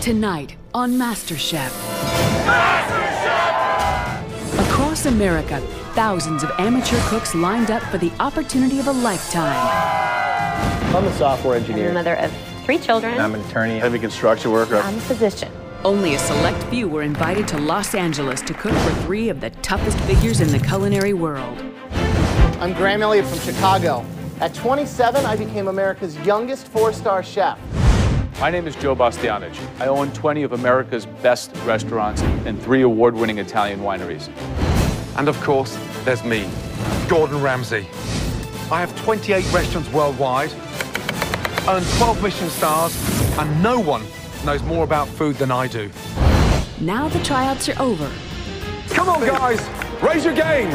Tonight on Masterchef. Across America, thousands of amateur cooks lined up for the opportunity of a lifetime. I'm a software engineer. I'm a mother of 3 children. I'm an attorney. Heavy construction worker. I'm a physician. Only a select few were invited to Los Angeles to cook for 3 of the toughest figures in the culinary world. I'm Graham Elliott from Chicago. At 27, I became America's youngest 4-star chef. My name is Joe Bastianich. I own 20 of America's best restaurants and 3 award-winning Italian wineries. And of course, there's me, Gordon Ramsay. I have 28 restaurants worldwide, earned 12 Michelin stars, and no one knows more about food than I do. Now the tryouts are over. Come on, guys, raise your game.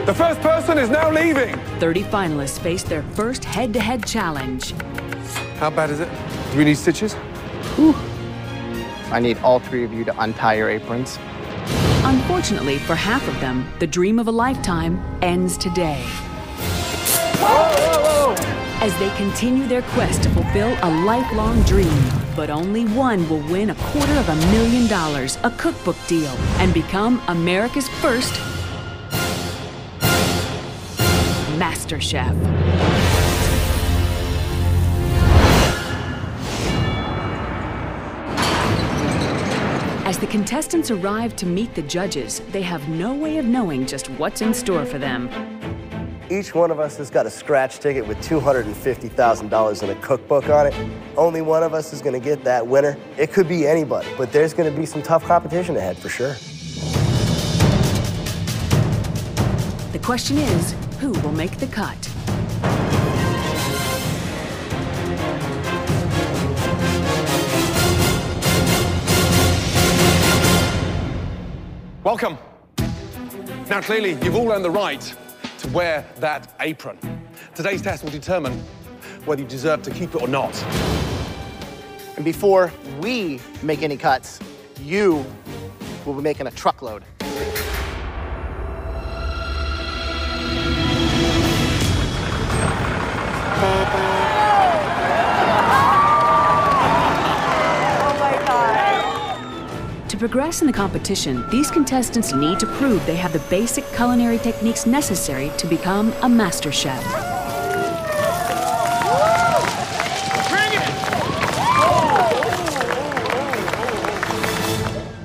The first person is now leaving. 30 finalists face their first head-to-head challenge. How bad is it? Do we need stitches? Whew. I need all 3 of you to untie your aprons. Unfortunately, for half of them, the dream of a lifetime ends today. As they continue their quest to fulfill a lifelong dream, but only one will win $250,000, a cookbook deal, and become America's first Masterchef. As the contestants arrive to meet the judges, they have no way of knowing just what's in store for them. Each one of us has got a scratch ticket with $250,000 in a cookbook on it. Only one of us is going to get that winner. It could be anybody, but there's going to be some tough competition ahead for sure. The question is, who will make the cut? Welcome. Now, clearly, you've all earned the right to wear that apron. Today's test will determine whether you deserve to keep it or not. And before we make any cuts, you will be making a truckload. To progress in the competition, these contestants need to prove they have the basic culinary techniques necessary to become a master chef. Bring it!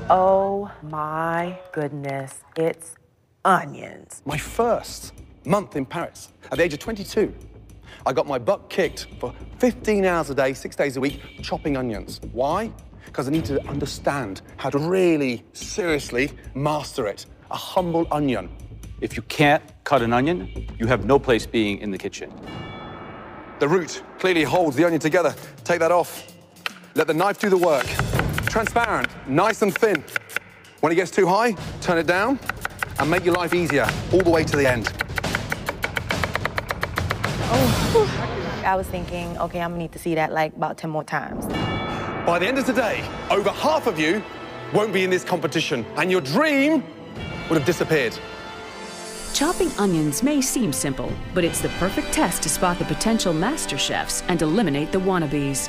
Oh my goodness, it's onions. My first month in Paris, at the age of 22, I got my butt kicked for 15 hours a day, 6 days a week, chopping onions. Why? Because I need to understand how to really, seriously master it. A humble onion. If you can't cut an onion, you have no place being in the kitchen. The root clearly holds the onion together. Take that off. Let the knife do the work. Transparent, nice and thin. When it gets too high, turn it down and make your life easier all the way to the end. Oh, I was thinking, okay, I'm gonna need to see that like about 10 more times. By the end of today, over half of you won't be in this competition, and your dream would have disappeared. Chopping onions may seem simple, but it's the perfect test to spot the potential master chefs and eliminate the wannabes.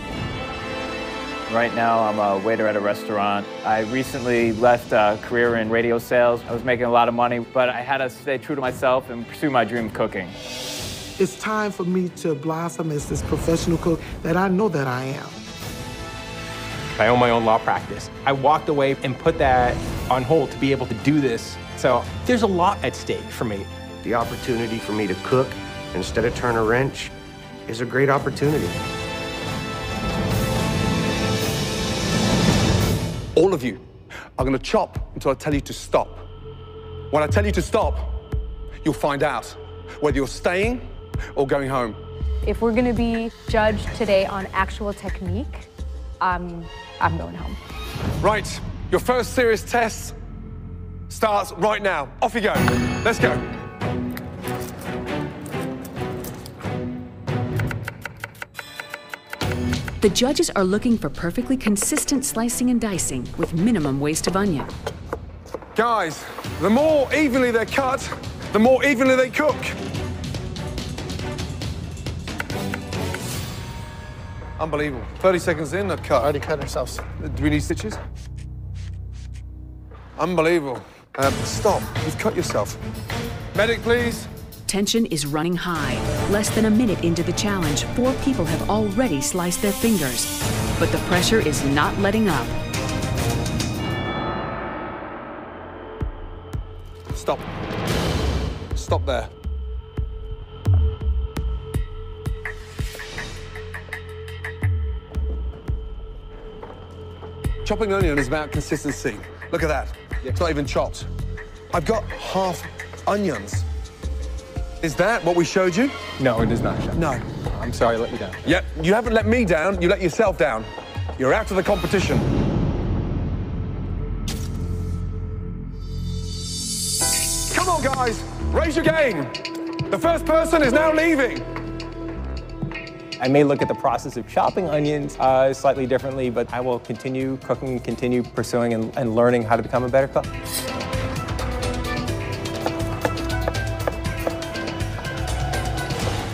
Right now, I'm a waiter at a restaurant. I recently left a career in radio sales. I was making a lot of money, but I had to stay true to myself and pursue my dream of cooking. It's time for me to blossom as this professional cook that I know that I am. I own my own law practice. I walked away and put that on hold to be able to do this. So there's a lot at stake for me. The opportunity for me to cook instead of turn a wrench is a great opportunity. All of you are going to chop until I tell you to stop. When I tell you to stop, you'll find out whether you're staying or going home. If we're going to be judged today on actual technique, I'm going home. Right, your first serious test starts right now. Off you go. Let's go. The judges are looking for perfectly consistent slicing and dicing with minimum waste of onion. Guys, the more evenly they're cut, the more evenly they cook. Unbelievable. 30 seconds in, a cut. Already cut ourselves. Do we need stitches? Unbelievable. Stop. You've cut yourself. Medic, please. Tension is running high. Less than a minute into the challenge, 4 people have already sliced their fingers. But the pressure is not letting up. Stop. Stop there. Chopping onion is about consistency. Look at that. It's not even chopped. I've got half onions. Is that what we showed you? No, it is not. No. I'm sorry I let you down. Yeah, you haven't let me down, you let yourself down. You're out of the competition. Come on, guys, raise your game. The first person is now leaving. I may look at the process of chopping onions slightly differently, but I will continue cooking, continue pursuing and learning how to become a better cook.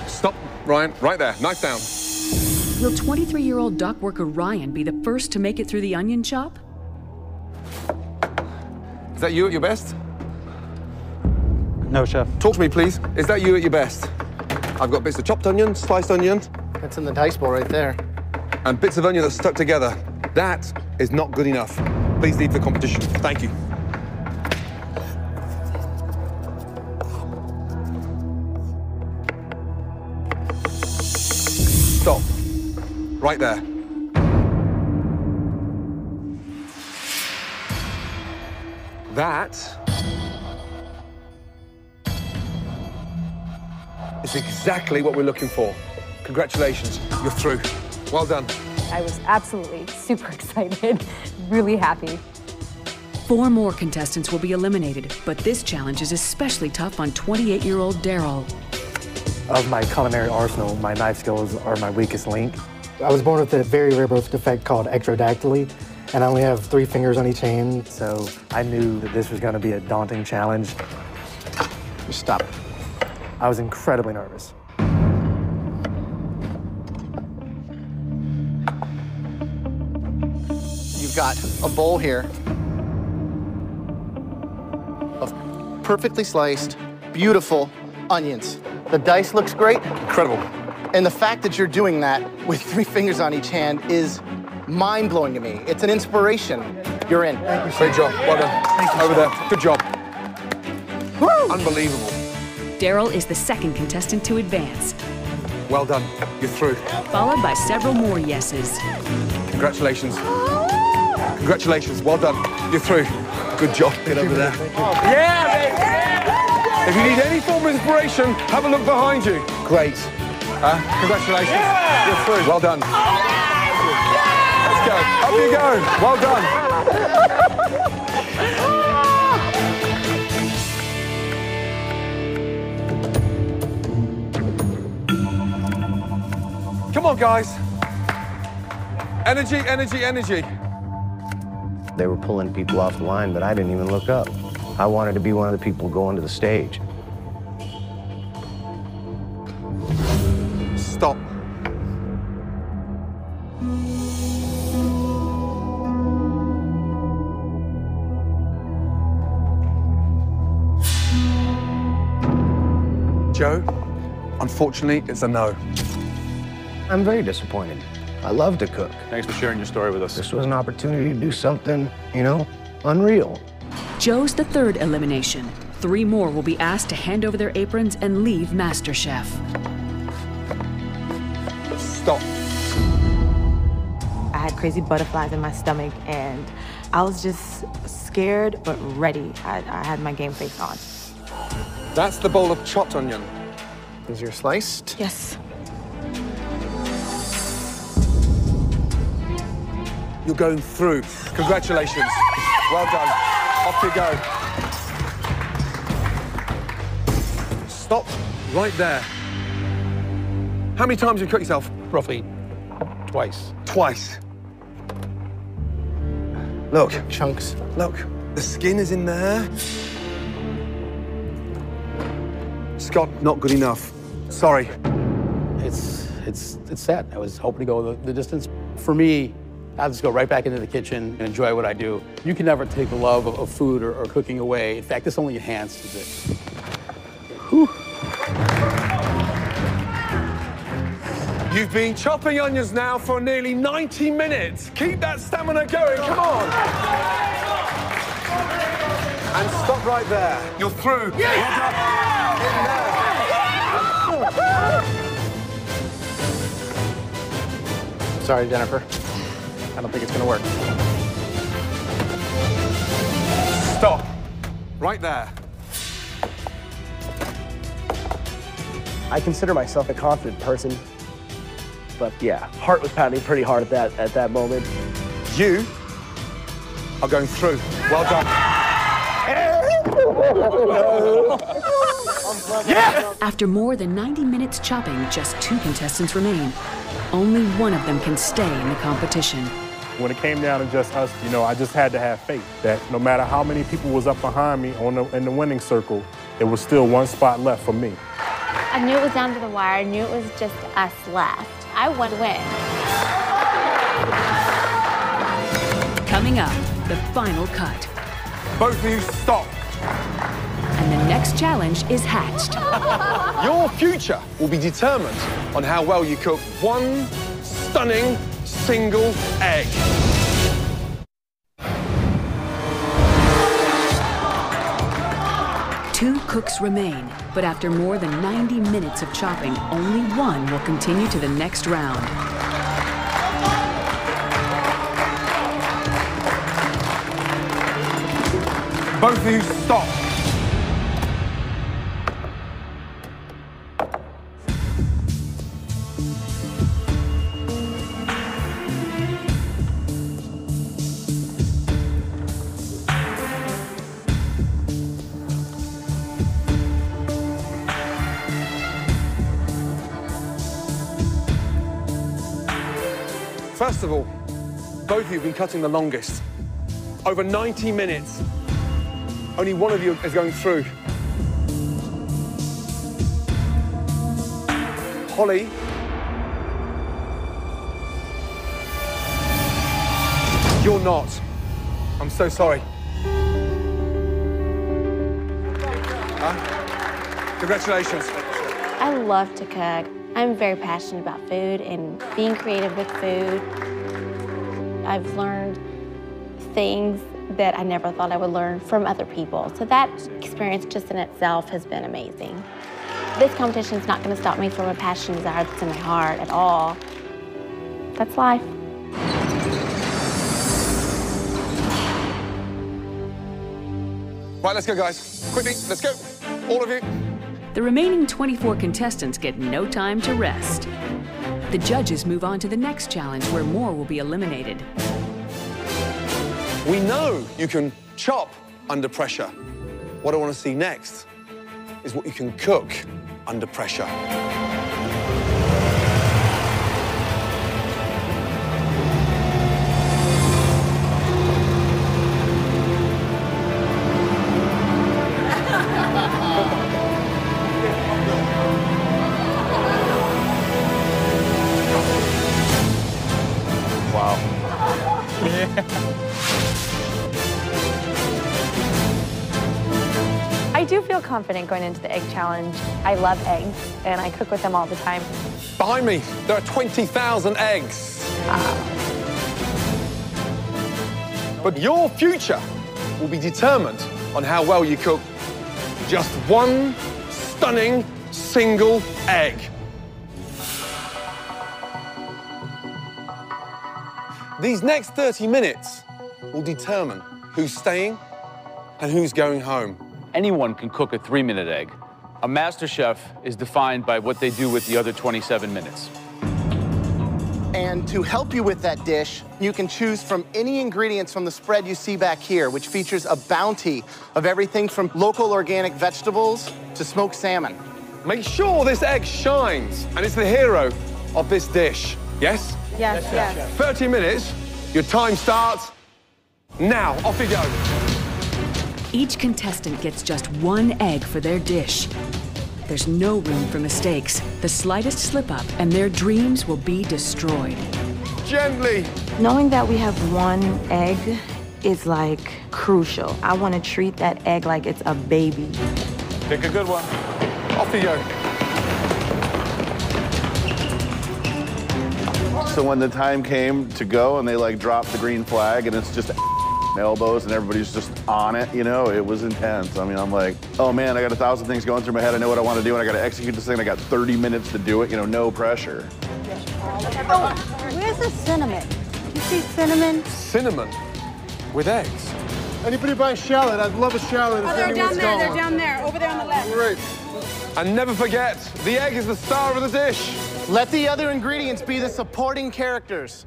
Stop, Ryan, right there, knife down. Will 23-year-old dock worker Ryan be the first to make it through the onion chop? Is that you at your best? No, Chef. Talk to me, please. Is that you at your best? I've got bits of chopped onion, sliced onion. That's in the dice bowl right there. And bits of onion that's stuck together. That is not good enough. Please leave the competition. Thank you. Stop. Right there. That is exactly what we're looking for. Congratulations, you're through. Well done. I was absolutely super excited, really happy. 4 more contestants will be eliminated, but this challenge is especially tough on 28-year-old Daryl. Of my culinary arsenal, my knife skills are my weakest link. I was born with a very rare birth defect called ectrodactyly, and I only have 3 fingers on each hand, so I knew that this was going to be a daunting challenge. Just stop. I was incredibly nervous. You've got a bowl here of perfectly sliced, beautiful onions. The dice looks great. Incredible. And the fact that you're doing that with 3 fingers on each hand is mind-blowing to me. It's an inspiration. You're in. Thank you, Great job. Well done. Thank you. Over there. Good job. Woo! Unbelievable. Daryl is the second contestant to advance. Well done. You're through. Followed by several more yeses. Congratulations. Congratulations. Well done. You're through. Good job. Get over there. Yeah, baby! If you need any form of inspiration, have a look behind you. Great. Congratulations. Yeah! You're through. Well done. Let's go. Up you go. Well done. Come on, guys. Energy, energy, energy. They were pulling people off the line, but I didn't even look up. I wanted to be one of the people going to the stage. Stop. Joe, unfortunately, it's a no. I'm very disappointed. I love to cook. Thanks for sharing your story with us. This was an opportunity to do something, you know, unreal. Joe's the 3rd elimination. 3 more will be asked to hand over their aprons and leave MasterChef. Stop. I had crazy butterflies in my stomach, and I was just scared but ready. I had my game face on. That's the bowl of chopped onion. Is your sliced? Yes. You're going through. Congratulations. Well done. Off you go. Stop right there. How many times have you cut yourself? Roughly twice. Twice. Look. Chunks. Look. The skin is in there. Scott, not good enough. Sorry. it's sad. I was hoping to go the distance. For me, I just go right back into the kitchen and enjoy what I do. You can never take the love of food or cooking away. In fact, this only enhances it. Whew. You've been chopping onions now for nearly 90 minutes. Keep that stamina going, come on. And stop right there. You're through. Sorry, Jennifer. I don't think it's gonna work. Stop. Right there. I consider myself a confident person, but yeah, heart was pounding pretty hard at that moment. You are going through. Well done. Yeah! After more than 90 minutes chopping, just 2 contestants remain. Only one of them can stay in the competition. When it came down to just us, you know, I just had to have faith that no matter how many people was up behind me in the winning circle, there was still one spot left for me. I knew it was down to the wire. I knew it was just us left. I would win. Coming up, the final cut. Both of you stop. And the next challenge is hatched. Your future will be determined on how well you cook one stunning single egg. Two cooks remain, but after more than 90 minutes of chopping, only one will continue to the next round. Both of you stop. First of all, both of you have been cutting the longest. Over 90 minutes. Only one of you is going through. Holly. You're not. I'm so sorry. Congratulations. I love to cook. I'm very passionate about food and being creative with food. I've learned things that I never thought I would learn from other people. So that experience just in itself has been amazing. This competition is not going to stop me from a passion and desire that's in my heart at all. That's life. Right, let's go, guys. Quickly, let's go. All of you. The remaining 24 contestants get no time to rest. The judges move on to the next challenge where more will be eliminated. We know you can chop under pressure. What I want to see next is what you can cook under pressure. I do feel confident going into the egg challenge. I love eggs, and I cook with them all the time. Behind me, there are 20,000 eggs. But your future will be determined on how well you cook just one stunning single egg. These next 30 minutes will determine who's staying and who's going home. Anyone can cook a 3-minute egg. A MasterChef is defined by what they do with the other 27 minutes. And to help you with that dish, you can choose from any ingredients from the spread you see back here, which features a bounty of everything from local organic vegetables to smoked salmon. Make sure this egg shines and it's the hero of this dish. Yes? Yes, yes. 30 minutes, your time starts now. Off you go. Each contestant gets just one egg for their dish. There's no room for mistakes. The slightest slip-up and their dreams will be destroyed. Gently. Knowing that we have one egg is like crucial. I want to treat that egg like it's a baby. Pick a good one. Off you go. So when the time came to go and they like dropped the green flag and it's just elbows and everybody's just on it, you know, it was intense. I mean, I'm like, oh man, I got 1,000 things going through my head. I know what I want to do and I got to execute this thing. I got 30 minutes to do it, you know, no pressure. Oh, where's the cinnamon? You see cinnamon? Cinnamon with eggs. Anybody buy shallot? I'd love a shallot. Oh, they're down there. They're down there. Over there on the left. Great. And never forget, the egg is the star of the dish. Let the other ingredients be the supporting characters.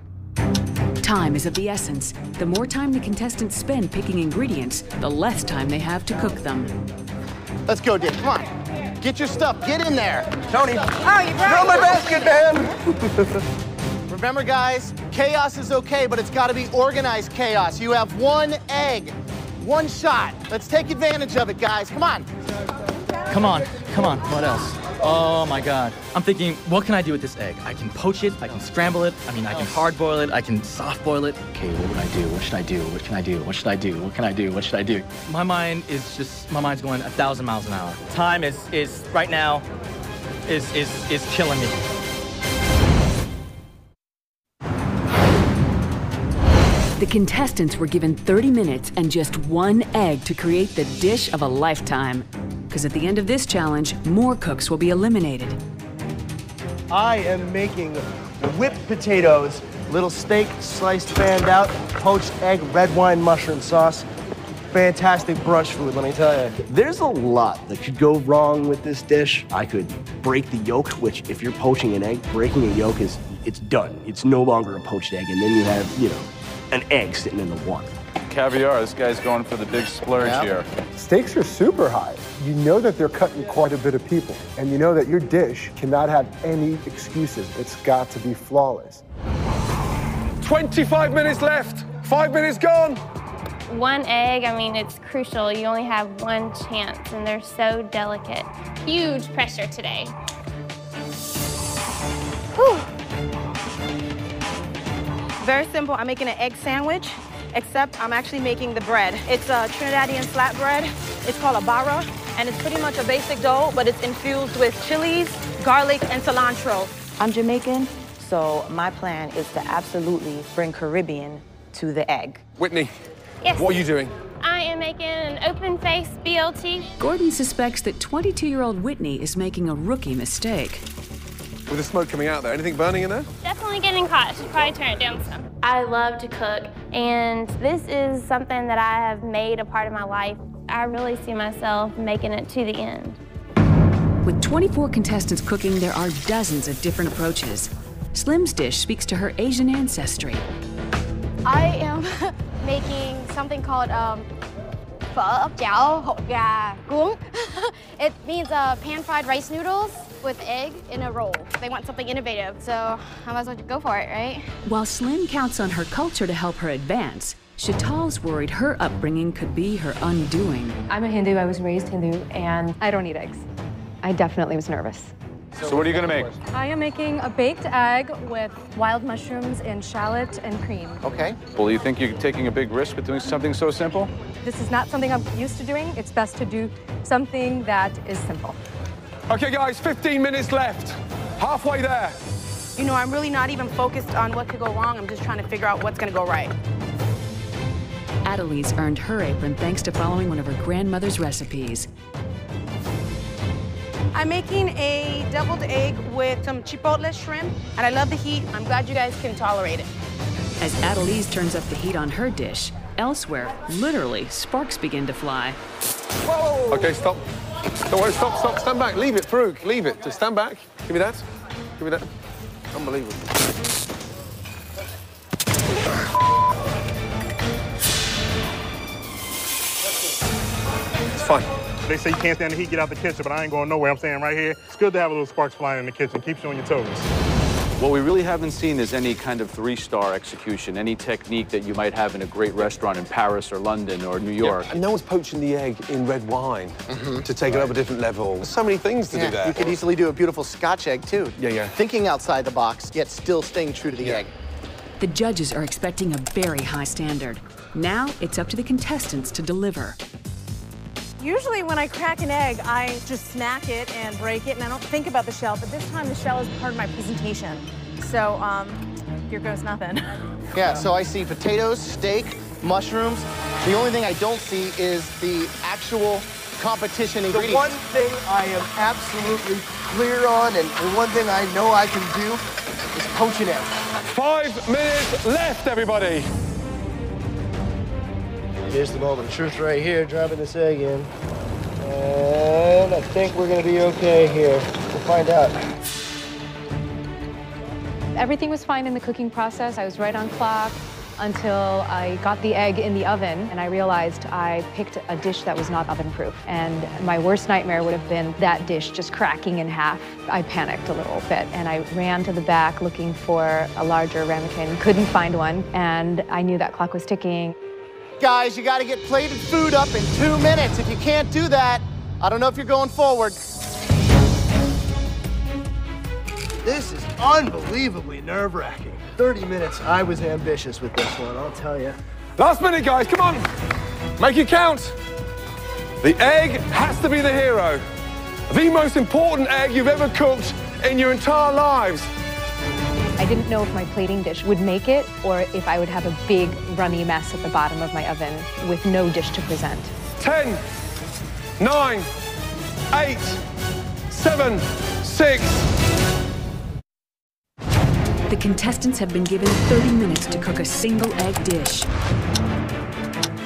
Time is of the essence. The more time the contestants spend picking ingredients, the less time they have to cook them. Let's go, Dick. Come on. Get your stuff. Get in there. Tony. Oh, you brought Throw my basket, man. Remember, guys, chaos is okay, but it's got to be organized chaos. You have one egg, one shot. Let's take advantage of it, guys. Come on. Come on, come on, what else? Oh my God. I'm thinking, what can I do with this egg? I can poach it, I can scramble it, I can hard boil it, I can soft boil it. Okay, what would I do? What should I do? What can I do? What should I do? What can I do? What should I do? My mind's going 1,000 miles an hour. Time is right now, is killing me. The contestants were given 30 minutes and just one egg to create the dish of a lifetime. Because at the end of this challenge, more cooks will be eliminated. I am making whipped potatoes, little steak sliced fanned out, poached egg, red wine mushroom sauce. Fantastic brunch food, let me tell you. There's a lot that could go wrong with this dish. I could break the yolk, which if you're poaching an egg, breaking a yolk it's done. It's no longer a poached egg, and then you have, you know, an egg sitting in the water. Caviar, this guy's going for the big splurge here. Stakes are super high. You know that they're cutting quite a bit of people, and you know that your dish cannot have any excuses. It's got to be flawless. 25 minutes left. 5 minutes gone. One egg, I mean, it's crucial. You only have one chance, and they're so delicate. Huge pressure today. Whew. Very simple. I'm making an egg sandwich, except I'm actually making the bread. It's a Trinidadian flatbread. It's called a barra, and it's pretty much a basic dough, but it's infused with chilies, garlic, and cilantro. I'm Jamaican, so my plan is to absolutely bring Caribbean to the egg. Whitney, yes. What are you doing? I am making an open-face BLT. Gordon suspects that 22-year-old Whitney is making a rookie mistake. With the smoke coming out there, anything burning in there? Definitely getting hot. I should probably turn it down some. I love to cook, and this is something that I have made a part of my life. I really see myself making it to the end. With 24 contestants cooking, there are dozens of different approaches. Slim's dish speaks to her Asian ancestry. I am making something called phở ốc chảo hột gà cuốn. It means pan-fried rice noodles with egg in a roll. They want something innovative, so I might as well go for it, right? While Slim counts on her culture to help her advance, Shatal's worried her upbringing could be her undoing. I'm a Hindu, I was raised Hindu, and I don't eat eggs. I definitely was nervous. So what are you gonna make? I am making a baked egg with wild mushrooms and shallot and cream. Okay. Well, you think you're taking a big risk with doing something so simple? This is not something I'm used to doing. It's best to do something that is simple. Okay, guys, 15 minutes left. Halfway there. You know, I'm really not even focused on what could go wrong. I'm just trying to figure out what's gonna go right. Adelise earned her apron thanks to following one of her grandmother's recipes. I'm making a deviled egg with some chipotle shrimp, and I love the heat. I'm glad you guys can tolerate it. As Adelise turns up the heat on her dish, elsewhere, literally, sparks begin to fly. Whoa! Okay, stop. Don't worry, stop. Stand back. Leave it, Farouk. Leave it. Just stand back. Give me that. Give me that. Unbelievable. It's fine. They say you can't stand the heat, get out the kitchen, but I ain't going nowhere. I'm staying right here. It's good to have a little sparks flying in the kitchen. Keeps you on your toes. What we really haven't seen is any kind of 3-star execution, any technique that you might have in a great restaurant in Paris or London or New York. Yeah. And no one's poaching the egg in red wine to take it up a different level. There's so many things to do there. You could easily do a beautiful Scotch egg, too. Yeah. Thinking outside the box, yet still staying true to the egg. The judges are expecting a very high standard. Now it's up to the contestants to deliver. Usually when I crack an egg, I just smack it and break it, and I don't think about the shell, but this time the shell is part of my presentation. So, here goes nothing. Yeah, so I see potatoes, steak, mushrooms. The only thing I don't see is the actual competition ingredients. The one thing I am absolutely clear on, and the one thing I know I can do, is poach an egg. 5 minutes left, everybody. Here's the moment of truth right here, dropping this egg in. And I think we're gonna be okay here. We'll find out. Everything was fine in the cooking process. I was right on clock until I got the egg in the oven and I realized I picked a dish that was not oven-proof. And my worst nightmare would have been that dish just cracking in half. I panicked a little bit and I ran to the back looking for a larger ramekin. Couldn't find one, and I knew that clock was ticking. Guys, you gotta get plated food up in 2 minutes. If you can't do that, I don't know if you're going forward. This is unbelievably nerve-wracking. 30 minutes, I was ambitious with this one, I'll tell you. Last minute, guys, come on. Make it count. The egg has to be the hero. The most important egg you've ever cooked in your entire lives. I didn't know if my plating dish would make it or if I would have a big runny mess at the bottom of my oven with no dish to present. 10, 9, 8, 7, 6. The contestants have been given 30 minutes to cook a single egg dish.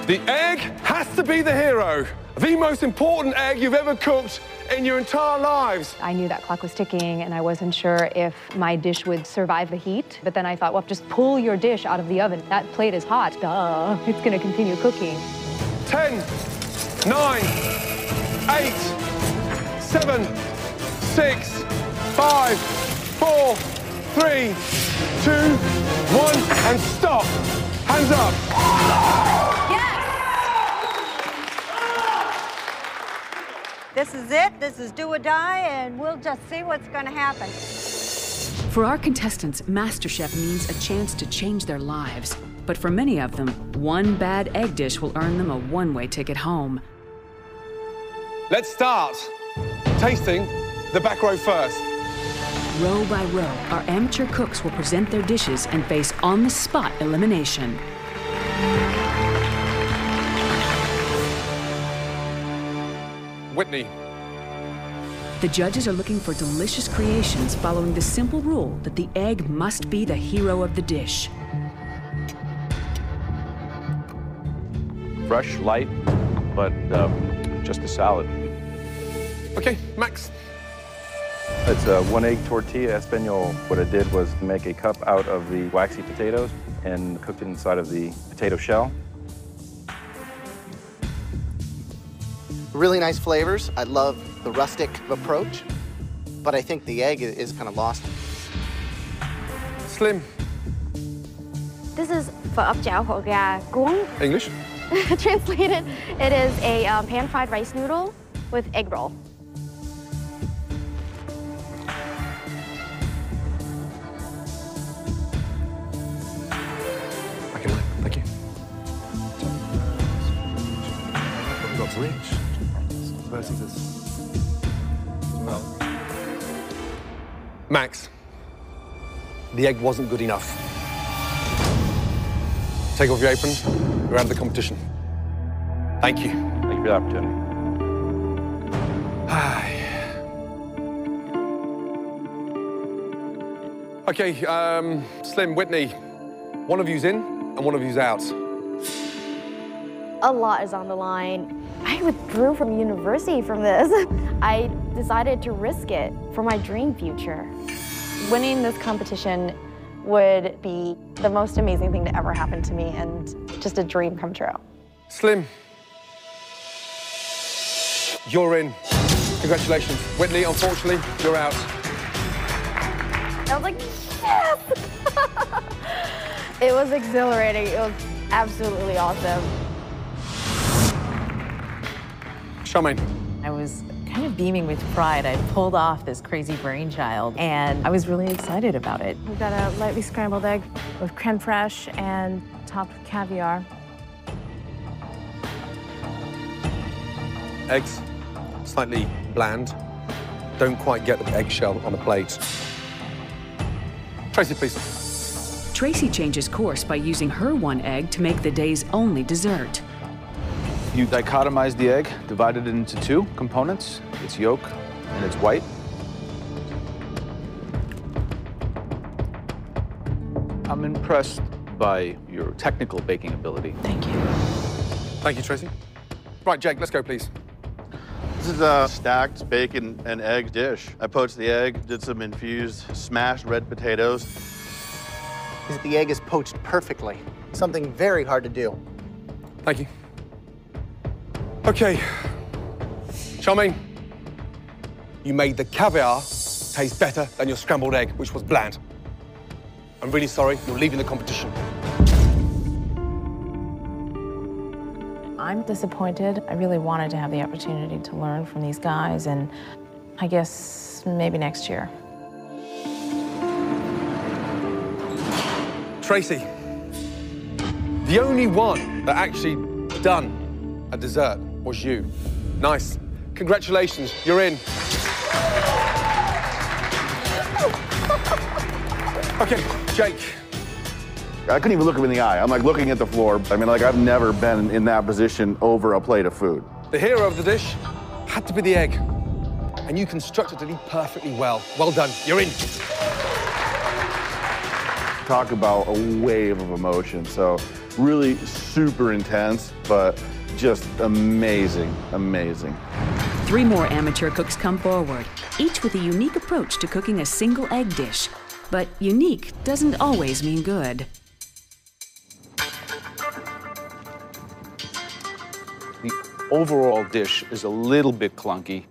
The egg has to be the hero. The most important egg you've ever cooked in your entire lives. I knew that clock was ticking and I wasn't sure if my dish would survive the heat. But then I thought, well, just pull your dish out of the oven. That plate is hot. Duh, it's gonna continue cooking. 10, 9, 8, 7, 6, 5, 4, 3, 2, 1, and stop. Hands up. This is it. This is do or die, and we'll just see what's going to happen. For our contestants, MasterChef means a chance to change their lives. But for many of them, one bad egg dish will earn them a one-way ticket home. Let's start tasting the back row first. Row by row, our amateur cooks will present their dishes and face on-the-spot elimination. Whitney. The judges are looking for delicious creations following the simple rule that the egg must be the hero of the dish. Fresh, light, but just a salad. Okay, Max. It's a 1-egg tortilla español. What I did was make a cup out of the waxy potatoes and cooked it inside of the potato shell. Really nice flavors. I love the rustic approach, but I think the egg is kind of lost. Slim. This is phở ốc chảo hột gà cuống. English. Translated, it is a pan-fried rice noodle with egg roll. Thank you. We've got rich versus this. Max, the egg wasn't good enough. Take off your apron. You're out of the competition. Thank you. Thank you for the opportunity. Okay, Slim, Whitney, one of you's in and one of you's out. A lot is on the line. I withdrew from university from this. I decided to risk it for my dream future. Winning this competition would be the most amazing thing to ever happen to me and just a dream come true. Slim, you're in. Congratulations. Whitney, unfortunately, you're out. I was like, Yes! It was exhilarating. It was absolutely awesome. Charmaine. I was kind of beaming with pride. I pulled off this crazy brainchild, and I was really excited about it. We've got a lightly scrambled egg with creme fraiche and topped with caviar. Eggs, slightly bland. Don't quite get the eggshell on the plate. Tracy, please. Tracy changes course by using her one egg to make the day's only dessert. You dichotomize the egg, divide it into two components, its yolk and its white. I'm impressed by your technical baking ability. Thank you. Thank you, Tracy. Right, Jake, let's go, please. This is a stacked bacon and egg dish. I poached the egg, did some infused smashed red potatoes. The egg is poached perfectly. Something very hard to do. Thank you. Okay, Charmaine, you made the caviar taste better than your scrambled egg, which was bland. I'm really sorry, you're leaving the competition. I'm disappointed. I really wanted to have the opportunity to learn from these guys, and I guess maybe next year. Tracy, the only one that actually done a dessert was you. Nice. Congratulations, you're in. Okay, Jake. I couldn't even look him in the eye. I'm like looking at the floor. I mean, like I've never been in that position over a plate of food. The hero of the dish had to be the egg, and you constructed it perfectly well. Well done, you're in. Talk about a wave of emotion. So really super intense, but just amazing, amazing. 3 more amateur cooks come forward, each with a unique approach to cooking a single egg dish. But unique doesn't always mean good. The overall dish is a little bit clunky.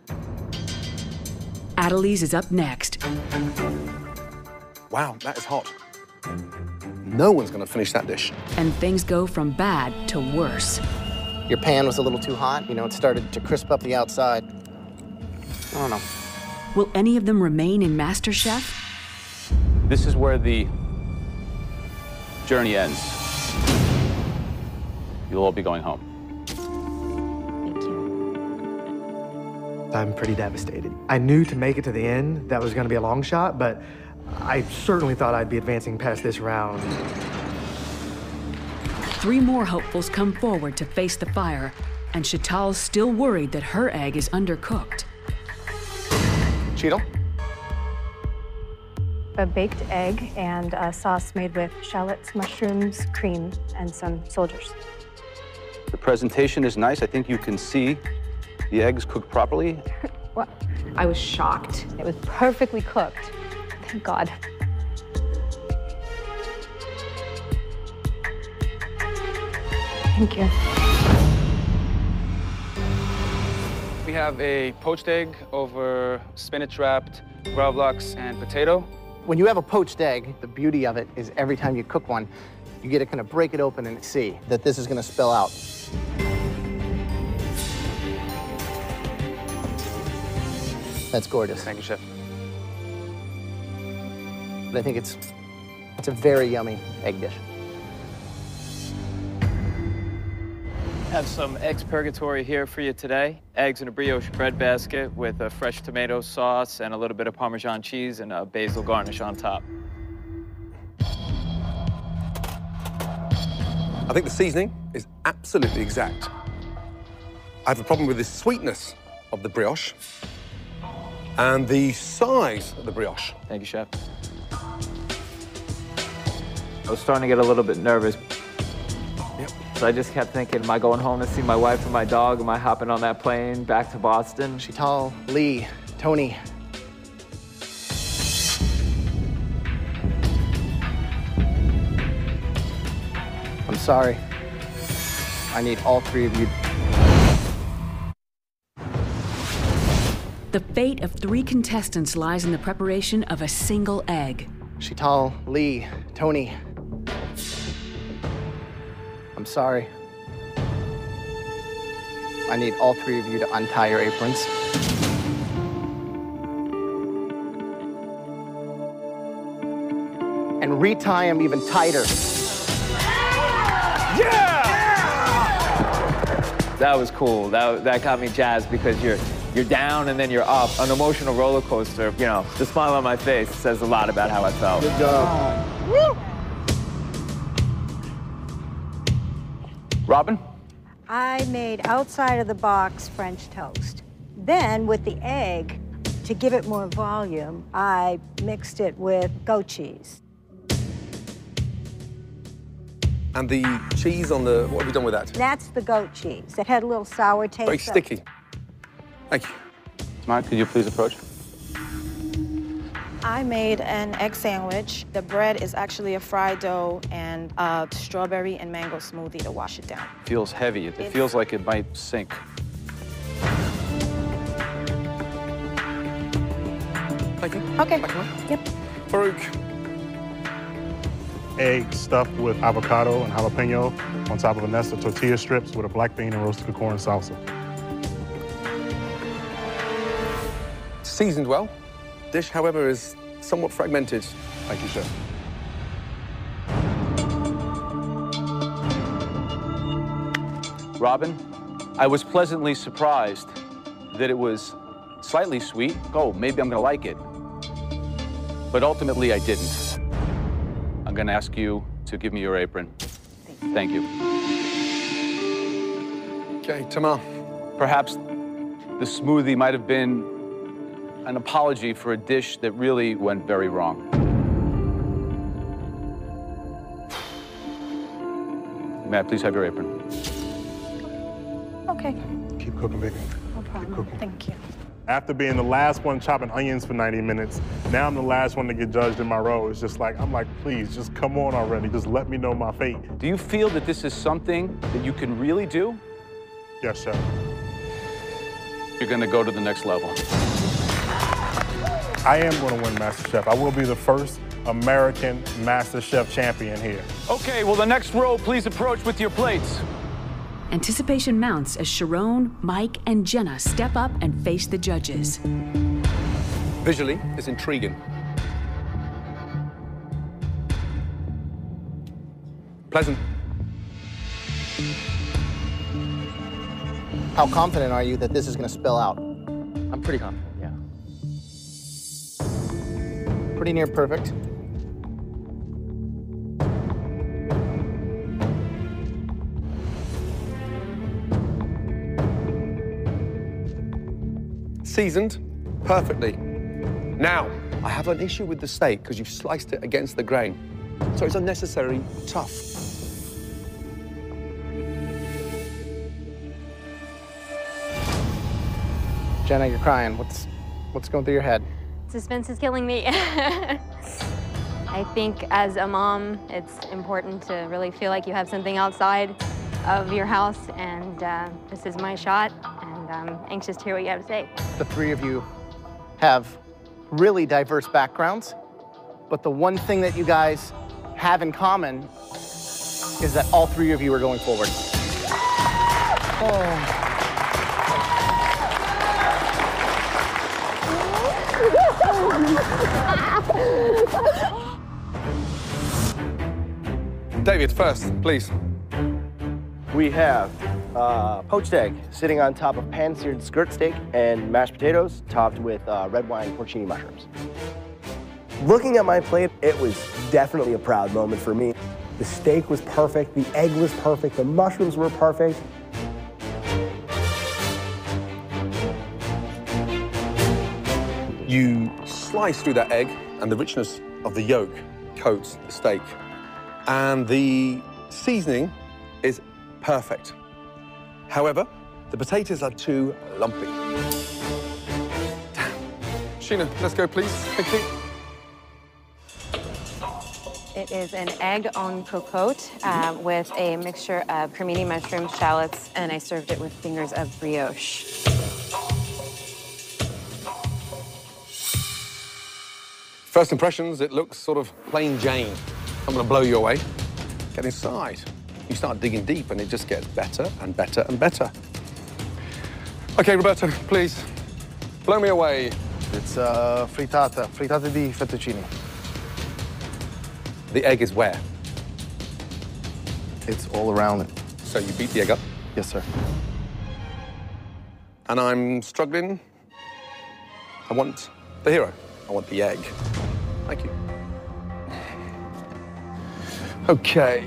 Adelise is up next. Wow, that is hot. No one's gonna finish that dish. And things go from bad to worse. Your pan was a little too hot. You know, it started to crisp up the outside. I don't know. Will any of them remain in MasterChef? This is where the journey ends. You'll all be going home. I'm pretty devastated. I knew to make it to the end, that was going to be a long shot, but I certainly thought I'd be advancing past this round. 3 more hopefuls come forward to face the fire, and Chantal's still worried that her egg is undercooked. Cheeto? A baked egg and a sauce made with shallots, mushrooms, cream, and some soldiers. The presentation is nice. I think you can see the eggs cooked properly. Well, I was shocked. It was perfectly cooked. Thank God. Thank you. We have a poached egg over spinach wrapped gravlax and potato. When you have a poached egg, the beauty of it is every time you cook one, you get to kind of break it open and see that this is going to spill out. That's gorgeous. Thank you, Chef. But I think it's a very yummy egg dish. Have some eggs purgatory here for you today. Eggs in a brioche bread basket with a fresh tomato sauce and a little bit of Parmesan cheese and a basil garnish on top. I think the seasoning is absolutely exact. I have a problem with the sweetness of the brioche and the size of the brioche. Thank you, Chef. I was starting to get a little bit nervous. Yep. So I just kept thinking, am I going home to see my wife and my dog? Am I hopping on that plane back to Boston? Chantal, Lee, Tony. I'm sorry. I need all 3 of you. The fate of 3 contestants lies in the preparation of a single egg. Shital, Lee, Tony. I'm sorry. I need all three of you to untie your aprons. And retie them even tighter. Yeah! That was cool. That got me jazzed because you're down and then you're up. An emotional roller coaster. You know, the smile on my face says a lot about how I felt. Good job. Woo! Robin? I made outside of the box French toast. Then with the egg, to give it more volume, I mixed it with goat cheese. And the cheese on the, what have you done with that? That's the goat cheese. It had a little sour taste. Very sticky. Thank you. Mark, could you please approach? I made an egg sandwich. The bread is actually a fried dough and a strawberry and mango smoothie to wash it down. Feels heavy. It feels like it might sink. Thank you. Okay. Yep. Farouk. Egg stuffed with avocado and jalapeno on top of a nest of tortilla strips with a black bean and roasted corn salsa. Seasoned well. Dish, however, is somewhat fragmented. Thank you, Chef. Robin, I was pleasantly surprised that it was slightly sweet. Oh, maybe I'm gonna like it. But ultimately, I didn't. I'm gonna ask you to give me your apron. Thank you. Okay, Tamar. Perhaps the smoothie might have been an apology for a dish that really went very wrong. May I please have your apron? Okay. Keep cooking, baby. No problem. Thank you. After being the last one chopping onions for 90 minutes, now I'm the last one to get judged in my row. It's just like, I'm like, please, just come on already. Just let me know my fate. Do you feel that this is something that you can really do? Yes, Chef. You're gonna go to the next level. I am gonna win MasterChef. I will be the first American MasterChef champion here. Okay, well, the next row, please approach with your plates. Anticipation mounts as Sharon, Mike, and Jenna step up and face the judges. Visually, it's intriguing. Pleasant. How confident are you that this is going to spill out? I'm pretty confident, yeah. Pretty near perfect. Seasoned perfectly. Now, I have an issue with the steak because you've sliced it against the grain. So it's unnecessarily tough. Jenna, you're crying. What's going through your head? Suspense is killing me. I think as a mom, it's important to really feel like you have something outside of your house, and this is my shot, and I'm anxious to hear what you have to say. The three of you have really diverse backgrounds, but the one thing that you guys have in common is that all three of you are going forward. Oh. David, first, please. We have poached egg sitting on top of pan-seared skirt steak and mashed potatoes topped with red wine porcini mushrooms. Looking at my plate, it was definitely a proud moment for me. The steak was perfect, the egg was perfect, the mushrooms were perfect. You slice through that egg, and the richness of the yolk coats the steak. And the seasoning is perfect. However, the potatoes are too lumpy. Damn. Sheena, let's go, please. Thank you. It is an egg on cocotte with a mixture of cremini mushrooms, shallots, and I served it with fingers of brioche. First impressions, it looks sort of plain Jane. I'm gonna blow you away. Get inside. You start digging deep and it just gets better and better and better. Okay, Roberto, please, blow me away. It's frittata di fettuccine. The egg is where? It's all around it. So you beat the egg up? Yes, sir. And I'm struggling. I want the hero. I want the egg. Thank you. Okay.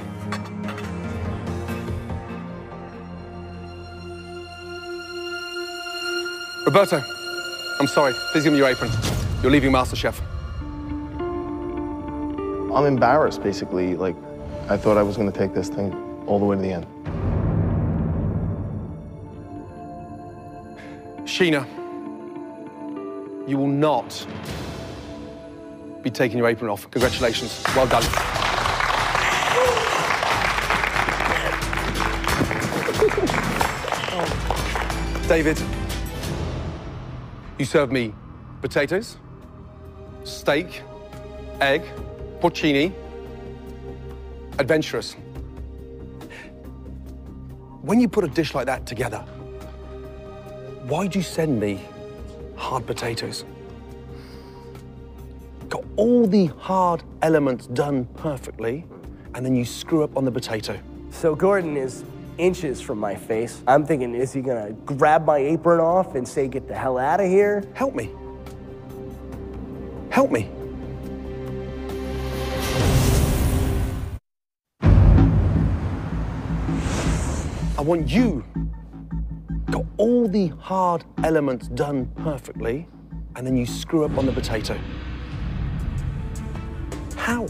Roberto, I'm sorry. Please give me your apron. You're leaving MasterChef. I'm embarrassed, basically. Like, I thought I was going to take this thing all the way to the end. Sheena, you will not be taking your apron off. Congratulations. Well done. David, you served me potatoes, steak, egg, porcini, adventurous. When you put a dish like that together, why'd you send me hard potatoes? Got all the hard elements done perfectly, and then you screw up on the potato. So Gordon is inches from my face. I'm thinking, is he gonna grab my apron off and say, get the hell out of here? Help me. Help me. I want you. Got all the hard elements done perfectly, and then you screw up on the potato. How?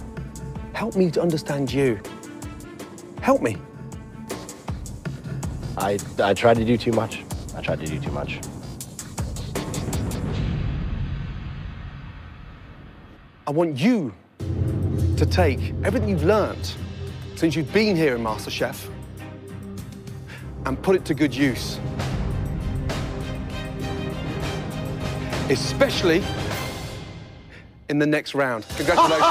Help me to understand you. Help me. I tried to do too much. I tried to do too much. I want you to take everything you've learned since you've been here in MasterChef and put it to good use. Especially in the next round. Congratulations.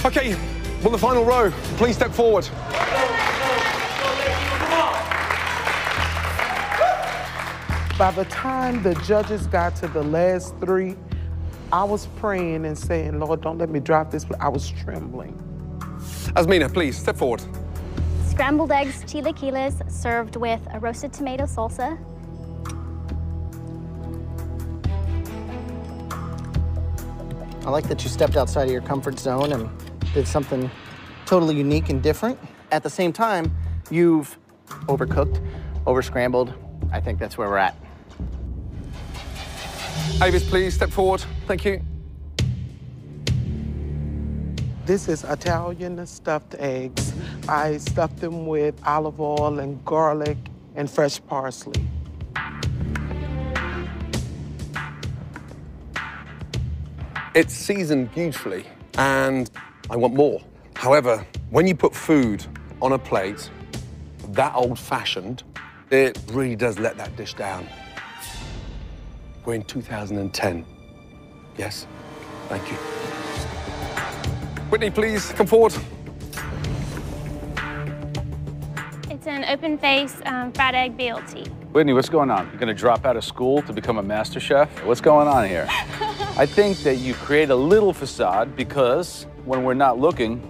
Okay, well, the final row, please step forward. By the time the judges got to the last three, I was praying and saying, Lord, don't let me drop this, but I was trembling. Asmina, please, step forward. Scrambled eggs, chilaquiles, served with a roasted tomato salsa. I like that you stepped outside of your comfort zone and did something totally unique and different. At the same time, you've overcooked, over-scrambled. I think that's where we're at. Avis, please step forward. Thank you. This is Italian stuffed eggs. I stuffed them with olive oil and garlic and fresh parsley. It's seasoned beautifully, and I want more. However, when you put food on a plate that old-fashioned, it really does let that dish down. We're in 2010. Yes? Thank you. Whitney, please come forward. It's an open-face fried egg BLT. Whitney, what's going on? You're gonna drop out of school to become a master chef? What's going on here? I think that you create a little facade because when we're not looking,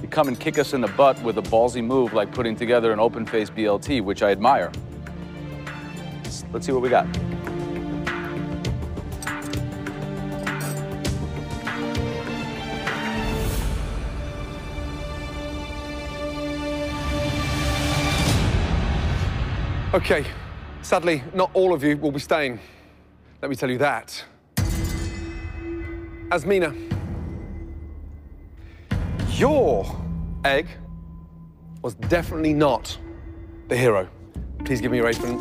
you come and kick us in the butt with a ballsy move like putting together an open-face BLT, which I admire. Let's see what we got. Okay, sadly, not all of you will be staying. Let me tell you that. Asmina, your egg was definitely not the hero. Please give me your apron.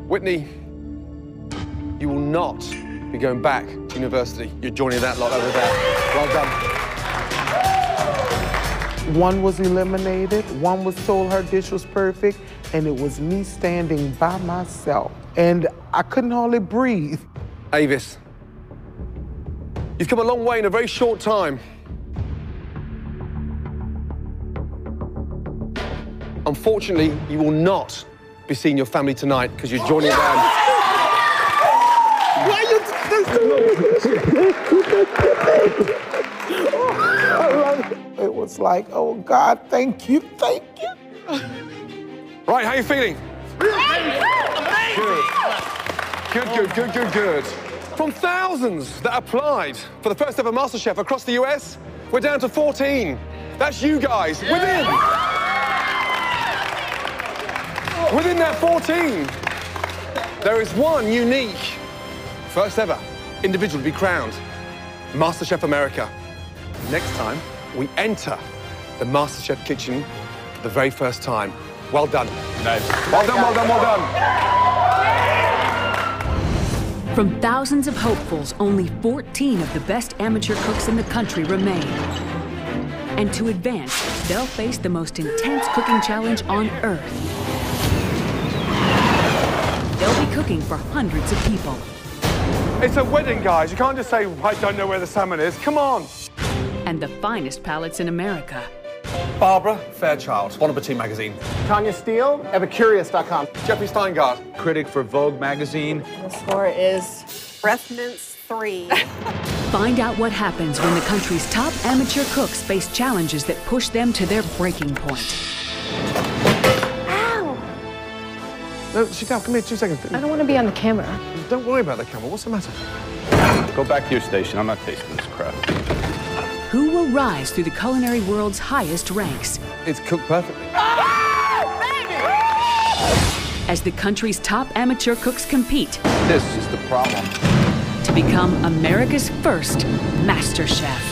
Whitney, you will not be going back to university. You're joining that lot over there. Well done. One was eliminated, one was told her dish was perfect, and it was me standing by myself. And I couldn't hardly breathe. Avis, you've come a long way in a very short time. Unfortunately, you will not be seeing your family tonight because you're joining them. Why are you It was like, oh God, thank you, thank you. Right, how are you feeling? Good. From thousands that applied for the first ever MasterChef across the US, we're down to 14. That's you guys, within that 14, there is one unique, first ever individual to be crowned MasterChef America. Next time, we enter the MasterChef kitchen for the very first time. Well done. Nice. Well done. From thousands of hopefuls, only 14 of the best amateur cooks in the country remain. And to advance, they'll face the most intense cooking challenge on Earth. They'll be cooking for hundreds of people. It's a wedding, guys. You can't just say, I don't know where the salmon is. Come on. And the finest palates in America. Barbara Fairchild, Bon Appetit magazine. Tanya Steele, Epicurious.com. Jeffrey Steingart, critic for Vogue magazine. The score is breath mince 3. Find out what happens when the country's top amateur cooks face challenges that push them to their breaking point. Ow! No, sit down. Come here, 2 seconds. I don't want to be on the camera. Don't worry about the camera. What's the matter? Go back to your station. I'm not tasting this crap. Who will rise through the culinary world's highest ranks? It's cooked perfectly. As the country's top amateur cooks compete. This is the problem. To become America's first MasterChef.